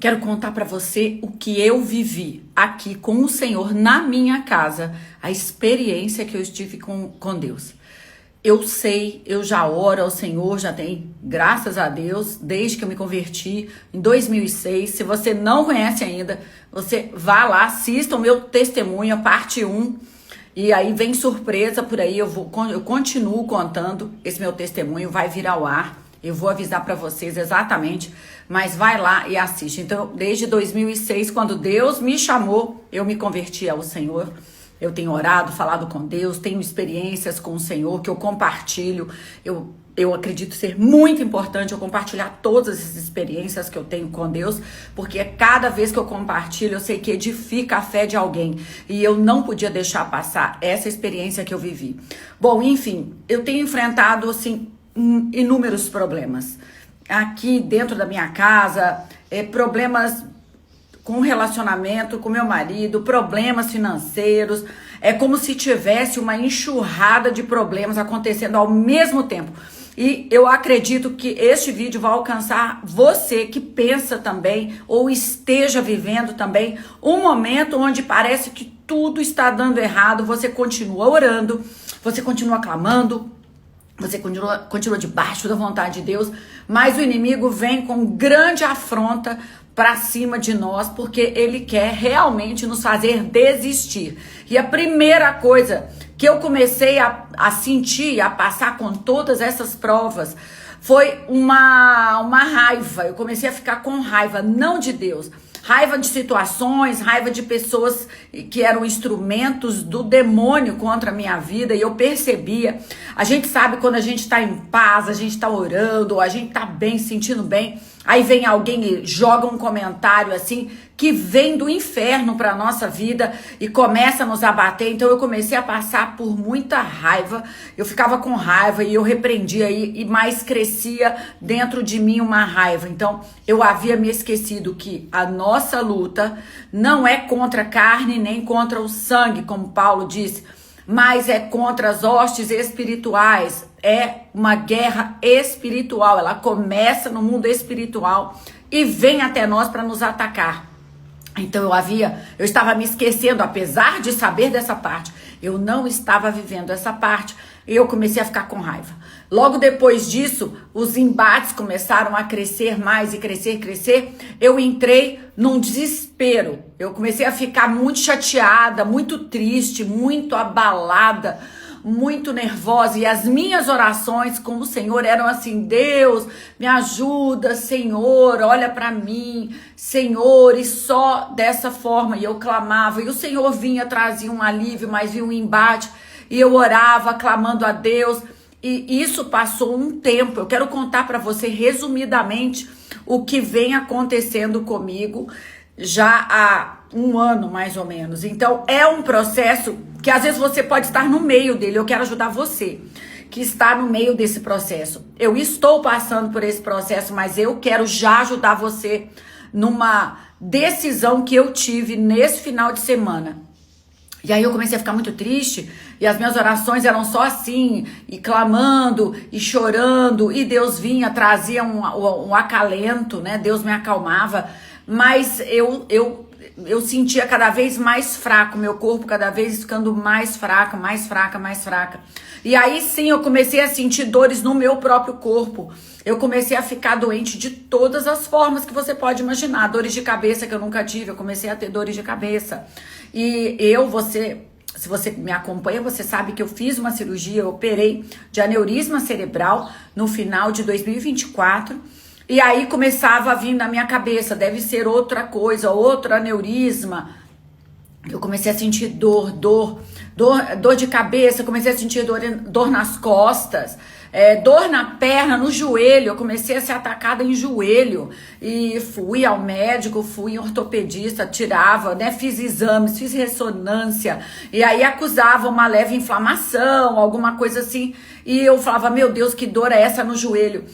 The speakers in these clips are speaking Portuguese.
Quero contar para você o que eu vivi aqui com o Senhor na minha casa, a experiência que eu estive com Deus. Eu sei, eu já oro ao Senhor, já tem, graças a Deus, desde que eu me converti em 2006. Se você não conhece ainda, você vá lá, assista o meu testemunho, a parte 1. E aí vem surpresa por aí, eu continuo contando esse meu testemunho, vai vir ao ar. Eu vou avisar para vocês exatamente, mas vai lá e assiste. Então, desde 2006, quando Deus me chamou, eu me converti ao Senhor. Eu tenho orado, falado com Deus, tenho experiências com o Senhor que eu compartilho. Eu acredito ser muito importante eu compartilhar todas essas experiências que eu tenho com Deus, porque cada vez que eu compartilho, eu sei que edifica a fé de alguém. E eu não podia deixar passar essa experiência que eu vivi. Bom, enfim, eu tenho enfrentado, assim, inúmeros problemas. Aqui dentro da minha casa, problemas com relacionamento com meu marido, problemas financeiros, é como se tivesse uma enxurrada de problemas acontecendo ao mesmo tempo. E eu acredito que este vídeo vai alcançar você que pensa também ou esteja vivendo também um momento onde parece que tudo está dando errado, você continua orando, você continua clamando, você continua debaixo da vontade de Deus, mas o inimigo vem com grande afronta para cima de nós, porque ele quer realmente nos fazer desistir. E a primeira coisa que eu comecei a sentir, a passar com todas essas provas, foi uma raiva. Eu comecei a ficar com raiva, não de Deus. Raiva de situações, raiva de pessoas que eram instrumentos do demônio contra a minha vida. E eu percebia, a gente sabe quando a gente está em paz, a gente está orando, a gente está bem, sentindo bem. Aí vem alguém e joga um comentário assim, que vem do inferno para a nossa vida e começa a nos abater. Então eu comecei a passar por muita raiva, eu ficava com raiva e eu repreendia e mais crescia dentro de mim uma raiva. Então eu havia me esquecido que a nossa luta não é contra a carne nem contra o sangue, como Paulo disse, mas é contra as hostes espirituais. É uma guerra espiritual, ela começa no mundo espiritual e vem até nós para nos atacar. Então eu estava me esquecendo, apesar de saber dessa parte, eu não estava vivendo essa parte e eu comecei a ficar com raiva. Logo depois disso, os embates começaram a crescer mais e crescer. Eu entrei num desespero. Eu comecei a ficar muito chateada, muito triste, muito abalada, muito nervosa, e as minhas orações com o Senhor eram assim: Deus, me ajuda, Senhor, olha para mim, Senhor, e só dessa forma. E eu clamava, e o Senhor vinha, trazia um alívio, mas vinha um embate, e eu orava, clamando a Deus, e isso passou um tempo. Eu quero contar para você resumidamente o que vem acontecendo comigo já há um ano mais ou menos. Então é um processo que às vezes você pode estar no meio dele. Eu quero ajudar você que está no meio desse processo. Eu estou passando por esse processo, mas eu quero já ajudar você numa decisão que eu tive nesse final de semana. E aí eu comecei a ficar muito triste, e as minhas orações eram só assim, e clamando, e chorando, e Deus vinha, trazia um acalento, né? Deus me acalmava, mas eu sentia cada vez mais fraco, meu corpo cada vez ficando mais fraca. E aí sim eu comecei a sentir dores no meu próprio corpo. Eu comecei a ficar doente de todas as formas que você pode imaginar. Dores de cabeça que eu nunca tive, eu comecei a ter dores de cabeça. E se você me acompanha, você sabe que eu fiz uma cirurgia, eu operei de aneurisma cerebral no final de 2024. E aí começava a vir na minha cabeça, deve ser outra coisa, outro aneurisma. Eu comecei a sentir dor de cabeça, comecei a sentir dor nas costas, dor na perna, no joelho. Eu comecei a ser atacada em joelho e fui ao médico, fui em ortopedista, tirava, né, fiz exames, fiz ressonância e aí acusava uma leve inflamação, alguma coisa assim. E eu falava, meu Deus, que dor é essa no joelho?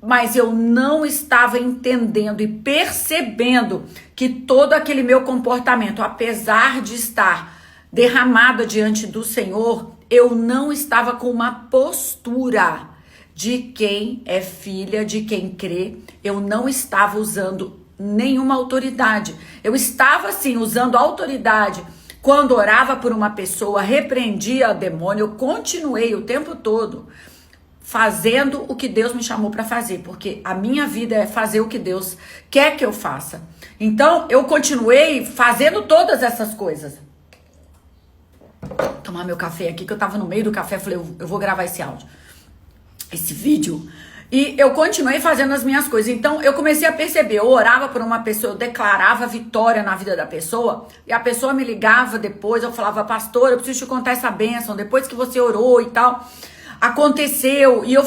Mas eu não estava entendendo e percebendo que todo aquele meu comportamento, apesar de estar derramada diante do Senhor, eu não estava com uma postura de quem é filha, de quem crê. Eu não estava usando nenhuma autoridade. Eu estava assim, usando autoridade. Quando orava por uma pessoa, repreendia o demônio, eu continuei o tempo todo fazendo o que Deus me chamou para fazer, porque a minha vida é fazer o que Deus quer que eu faça. Então, eu continuei fazendo todas essas coisas. Vou tomar meu café aqui, que eu tava no meio do café, falei, eu vou gravar esse áudio, esse vídeo. E eu continuei fazendo as minhas coisas. Então, eu comecei a perceber, eu orava por uma pessoa, eu declarava vitória na vida da pessoa, e a pessoa me ligava depois, eu falava, pastor, eu preciso te contar essa bênção, depois que você orou e tal, aconteceu, e eu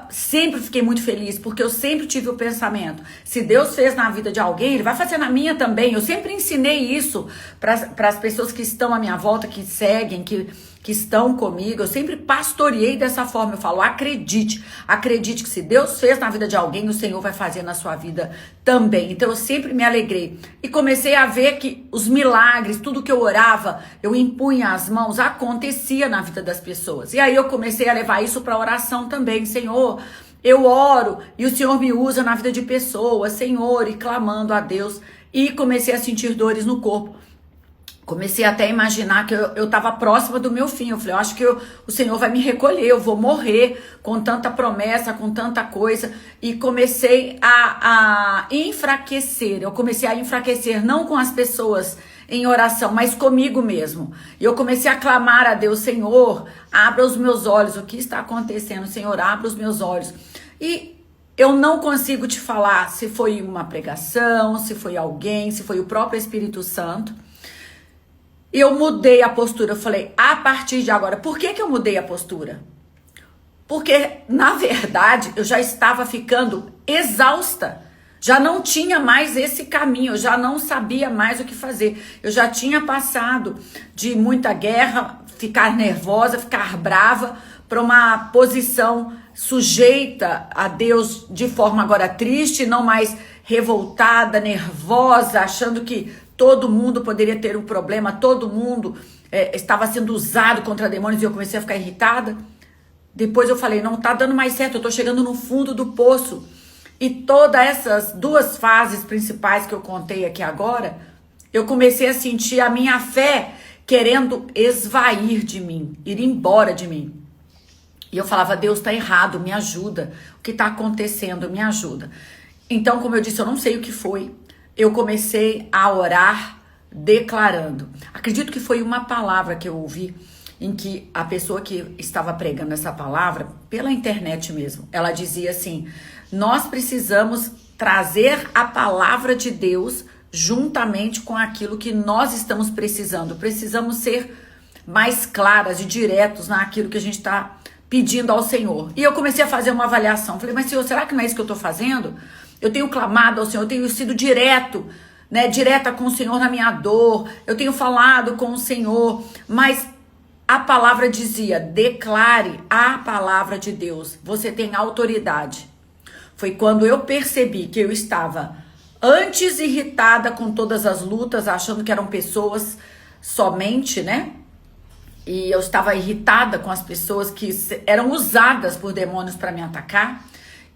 sempre fiquei muito feliz, porque eu sempre tive o pensamento, se Deus fez na vida de alguém, Ele vai fazer na minha também. Eu sempre ensinei isso para as pessoas que estão à minha volta, que seguem, que estão comigo. Eu sempre pastoreei dessa forma. Eu falo, acredite que se Deus fez na vida de alguém, o Senhor vai fazer na sua vida também. Então eu sempre me alegrei e comecei a ver que os milagres, tudo que eu orava, eu impunha as mãos, acontecia na vida das pessoas. E aí eu comecei a levar isso para oração também. Senhor, eu oro e o Senhor me usa na vida de pessoas, Senhor, e clamando a Deus, e comecei a sentir dores no corpo. Comecei até a imaginar que eu estava próxima do meu fim. Eu falei, eu acho que o Senhor vai me recolher, eu vou morrer com tanta promessa, com tanta coisa. E comecei a enfraquecer. Eu comecei a enfraquecer não com as pessoas em oração, mas comigo mesmo. E eu comecei a clamar a Deus, Senhor, abra os meus olhos. O que está acontecendo? Senhor, abra os meus olhos. E eu não consigo te falar se foi uma pregação, se foi alguém, se foi o próprio Espírito Santo. Eu mudei a postura, eu falei, a partir de agora, por que eu mudei a postura? Porque, na verdade, eu já estava ficando exausta, já não tinha mais esse caminho, eu já não sabia mais o que fazer. Eu já tinha passado de muita guerra, ficar nervosa, ficar brava, para uma posição sujeita a Deus de forma agora triste, não mais revoltada, nervosa, achando que todo mundo poderia ter um problema, todo mundo estava sendo usado contra demônios, e eu comecei a ficar irritada. Depois eu falei, não tá dando mais certo, eu tô chegando no fundo do poço. E todas essas duas fases principais que eu contei aqui agora, eu comecei a sentir a minha fé querendo esvair de mim, ir embora de mim. E eu falava, Deus, tá errado, me ajuda. O que tá acontecendo, me ajuda. Então, como eu disse, eu não sei o que foi. Eu comecei a orar declarando. Acredito que foi uma palavra que eu ouvi, em que a pessoa que estava pregando essa palavra, pela internet mesmo, ela dizia assim, nós precisamos trazer a palavra de Deus juntamente com aquilo que nós estamos precisando. Precisamos ser mais claras e diretos naquilo que a gente está pedindo ao Senhor. E eu comecei a fazer uma avaliação. Falei, mas Senhor, será que não é isso que eu estou fazendo? Eu tenho clamado ao Senhor, eu tenho sido direta com o Senhor na minha dor, eu tenho falado com o Senhor, mas a palavra dizia, declare a palavra de Deus, você tem autoridade. Foi quando eu percebi que eu estava antes irritada com todas as lutas, achando que eram pessoas somente, E eu estava irritada com as pessoas que eram usadas por demônios para me atacar.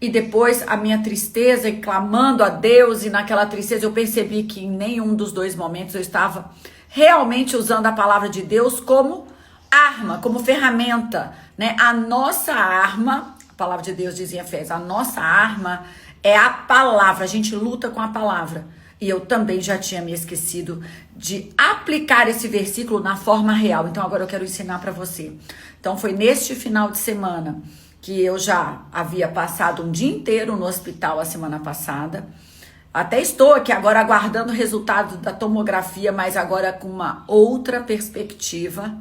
E depois a minha tristeza e clamando a Deus, e naquela tristeza eu percebi que em nenhum dos dois momentos eu estava realmente usando a palavra de Deus como arma, como ferramenta, A nossa arma, a palavra de Deus diz em Efésios, a nossa arma é a palavra, a gente luta com a palavra. E eu também já tinha me esquecido de aplicar esse versículo na forma real. Então agora eu quero ensinar para você. Então foi neste final de semana que eu já havia passado um dia inteiro no hospital a semana passada. Até estou aqui agora aguardando o resultado da tomografia, mas agora com uma outra perspectiva,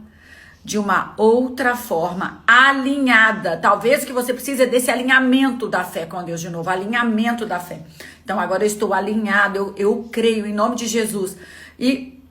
de uma outra forma, alinhada. Talvez que você precise desse alinhamento da fé com Deus de novo, alinhamento da fé. Então agora eu estou alinhado, eu creio em nome de Jesus. E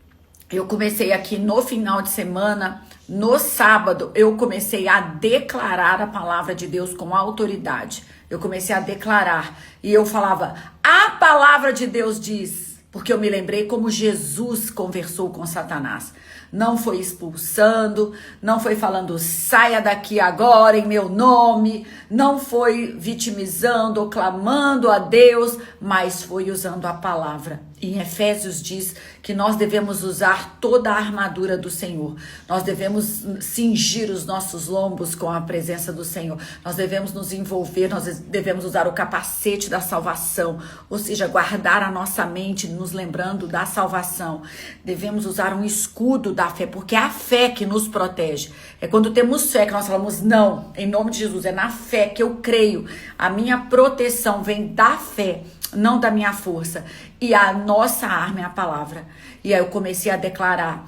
eu comecei aqui no final de semana, no sábado, eu comecei a declarar a palavra de Deus com autoridade. Eu comecei a declarar e eu falava, a palavra de Deus diz, porque eu me lembrei como Jesus conversou com Satanás. Não foi expulsando, não foi falando saia daqui agora em meu nome, não foi vitimizando ou clamando a Deus, mas foi usando a palavra. Em Efésios diz que nós devemos usar toda a armadura do Senhor. Nós devemos cingir os nossos lombos com a presença do Senhor. Nós devemos nos envolver, nós devemos usar o capacete da salvação, ou seja, guardar a nossa mente nos lembrando da salvação. Devemos usar um escudo da fé, porque é a fé que nos protege. É quando temos fé que nós falamos, não, em nome de Jesus, é na fé que eu creio. A minha proteção vem da fé, não da minha força. E a nossa arma é a palavra. E aí eu comecei a declarar: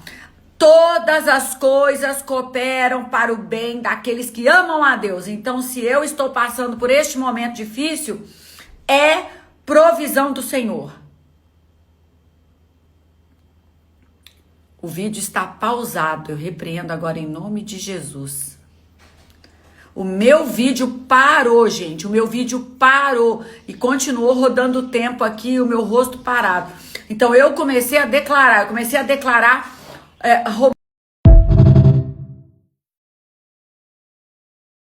todas as coisas cooperam para o bem daqueles que amam a Deus. Então, se eu estou passando por este momento difícil, é provisão do Senhor. O vídeo está pausado. Eu repreendo agora em nome de Jesus. O meu vídeo parou, gente. O meu vídeo parou e continuou rodando o tempo aqui, o meu rosto parado. Então eu comecei a declarar,